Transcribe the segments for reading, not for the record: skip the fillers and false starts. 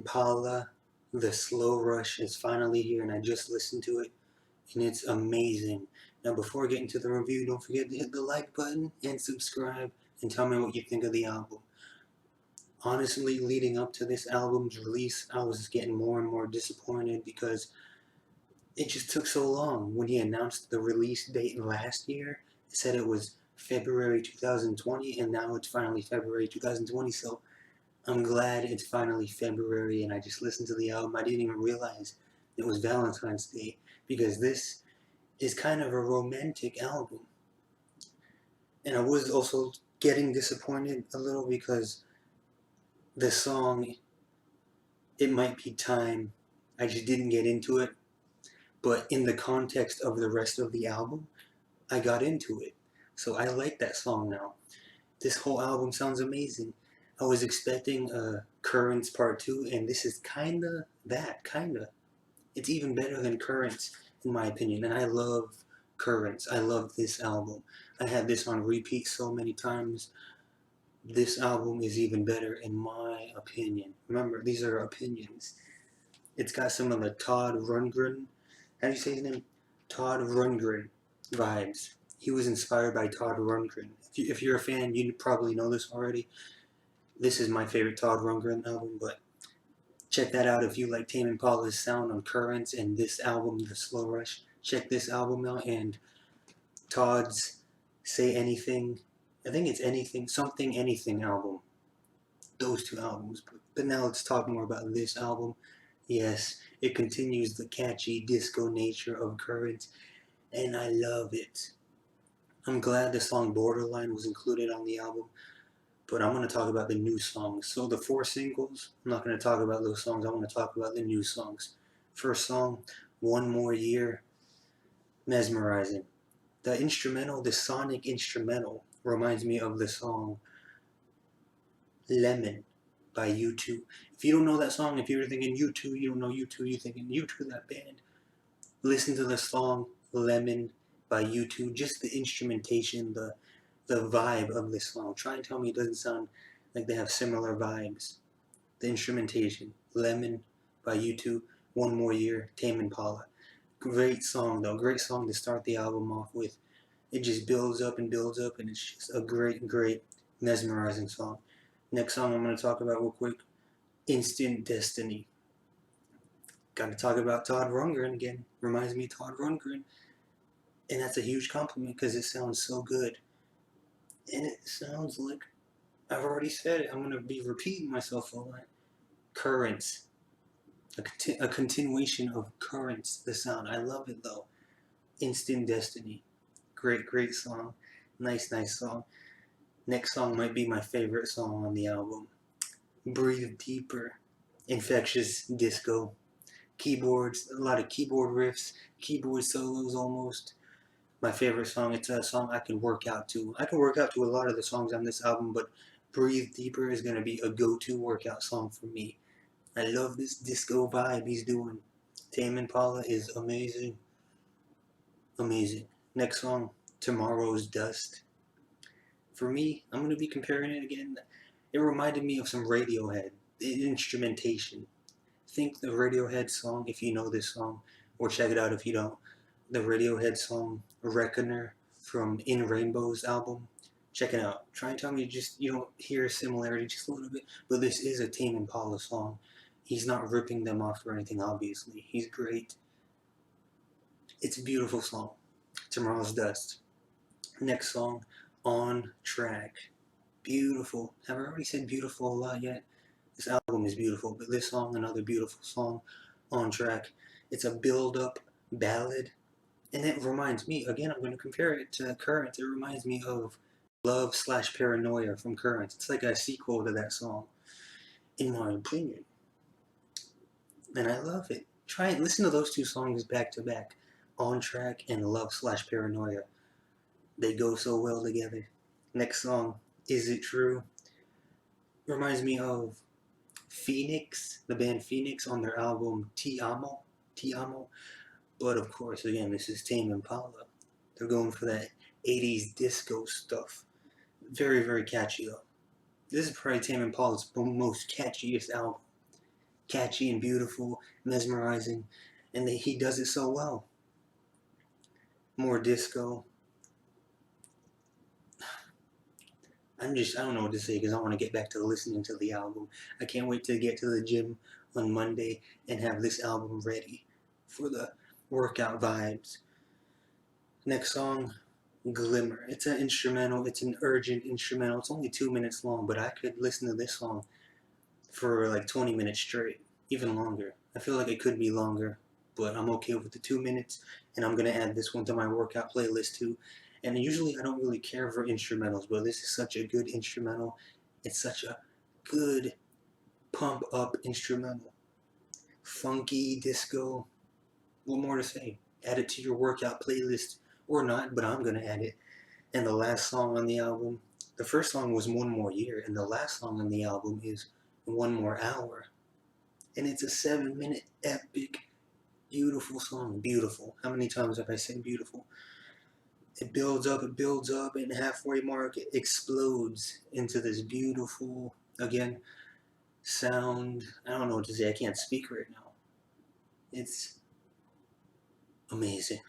Impala, The Slow Rush is finally here, and I just listened to it, and it's amazing. Now, before getting to the review, don't forget to hit the like button and subscribe, and tell me what you think of the album. Honestly, leading up to this album's release, I was getting more and more disappointed because it just took so long. When he announced the release date last year, it said it was February 2020, and now it's finally February 2020, so I'm glad it's finally February and I just listened to the album. I didn't even realize it was Valentine's Day because this is kind of a romantic album. And I was also getting disappointed a little because the song, It Might Be Time, I just didn't get into it. But in the context of the rest of the album, I got into it. So I like that song now. This whole album sounds amazing. I was expecting Currents Part 2, and this is kinda that, kinda. It's even better than Currents, in my opinion, and I love Currents. I love this album. I had this on repeat so many times. This album is even better, in my opinion. Remember, these are opinions. It's got some of the Todd Rundgren, how do you say his name? Todd Rundgren vibes. He was inspired by Todd Rundgren. If you're a fan, you probably know this already. This is my favorite Todd Rundgren album, but check that out if you like Tame Impala's sound on Currents and this album, The Slow Rush. Check this album out and Todd's Say Anything. I think it's Anything, Something Anything album. Those two albums. But now let's talk more about this album. Yes, it continues the catchy disco nature of Currents, and I love it. I'm glad the song Borderline was included on the album, but I'm going to talk about the new songs. So the 4 singles, I'm not going to talk about those songs. I want to talk about the new songs. First song, One More Year, mesmerizing. The instrumental, the sonic instrumental, reminds me of the song Lemon by U2. If you don't know that song, if you're thinking U2, you don't know U2, you're thinking U2, that band. Listen to the song Lemon by U2, just the instrumentation, the vibe of this song. Try and tell me it doesn't sound like they have similar vibes. The instrumentation, Lemon by U2, One More Year, Tame Impala. Great song though, great song to start the album off with. It just builds up, and it's just a great, great, mesmerizing song. Next song I'm going to talk about real quick, Instant Destiny. Got to talk about Todd Rundgren again. Reminds me of Todd Rundgren. And that's a huge compliment because it sounds so good. And it sounds like I've already said it. I'm going to be repeating myself a lot. Currents. A continuation of Currents, the sound. I love it though. Instant Destiny. Great, great song. Nice, nice song. Next song might be my favorite song on the album. Breathe Deeper. Infectious disco. Keyboards, a lot of keyboard riffs, keyboard solos almost. My favorite song, it's a song I can work out to. I can work out to a lot of the songs on this album, but Breathe Deeper is going to be a go-to workout song for me. I love this disco vibe he's doing. Tame Impala is amazing. Amazing. Next song, Tomorrow's Dust. For me, I'm going to be comparing it again. It reminded me of some Radiohead. The instrumentation. Think the Radiohead song, if you know this song, or check it out if you don't. The Radiohead song Reckoner from In Rainbow's album. Check it out. Try and tell me you don't hear a similarity just a little bit, but this is a Tame Impala song. He's not ripping them off or anything, obviously. He's great. It's a beautiful song. Tomorrow's Dust. Next song, On Track. Beautiful. Have I already said beautiful a lot yet? This album is beautiful, but this song, another beautiful song, On Track. It's a build-up ballad, and it reminds me, again, I'm going to compare it to Currents. It reminds me of Love/Paranoia from Currents. It's like a sequel to that song, in my opinion. And I love it. Try and listen to those two songs back to back. On Track and Love/Paranoia. They go so well together. Next song, Is It True? Reminds me of Phoenix, the band Phoenix, on their album Ti Amo. Ti Amo. But of course, again, this is Tame Impala. They're going for that 80s disco stuff. Very, very catchy though. This is probably Tame Impala's most catchiest album. catchy and beautiful, mesmerizing, and he does it so well. More disco. I don't know what to say because I want to get back to listening to the album. I can't wait to get to the gym on Monday and have this album ready for the workout vibes. Next song, Glimmer. It's an instrumental, it's an urgent instrumental. It's only 2 minutes long, but I could listen to this song for like 20 minutes straight, even longer. I feel like it could be longer, but I'm okay with the 2 minutes, and I'm gonna add this one to my workout playlist too. And usually I don't really care for instrumentals, but this is such a good instrumental. It's such a good pump up instrumental. Funky, disco, what more to say? Add it to your workout playlist or not, but I'm gonna add it. And the last song on the album, the first song was One More Year, and the last song on the album is One More Hour. And it's a 7 minute epic, beautiful song. Beautiful. How many times have I said beautiful? It builds up, and halfway mark it explodes into this beautiful, again, sound. I don't know what to say. I can't speak right now. It's amazing.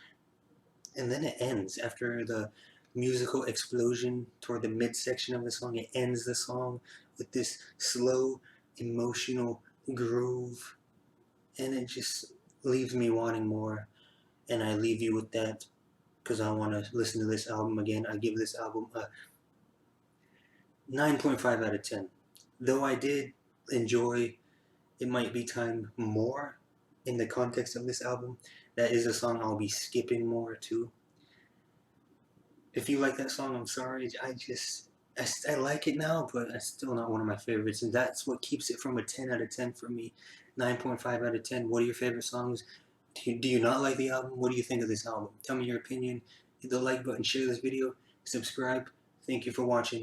And then it ends after the musical explosion toward the midsection of the song. It ends the song with this slow, emotional groove, and it just leaves me wanting more. And I leave you with that because I want to listen to this album again. I give this album a 9.5 out of 10. Though I did enjoy It Might Be Time more in the context of this album, that is a song I'll be skipping more too. If you like that song, I'm sorry. I like it now, but it's still not one of my favorites, and that's what keeps it from a 10 out of 10 for me. 9.5 out of 10. What are your favorite songs? Do you not like the album? What do you think of this album? Tell me your opinion. Hit the like button, share this video, subscribe. Thank you for watching.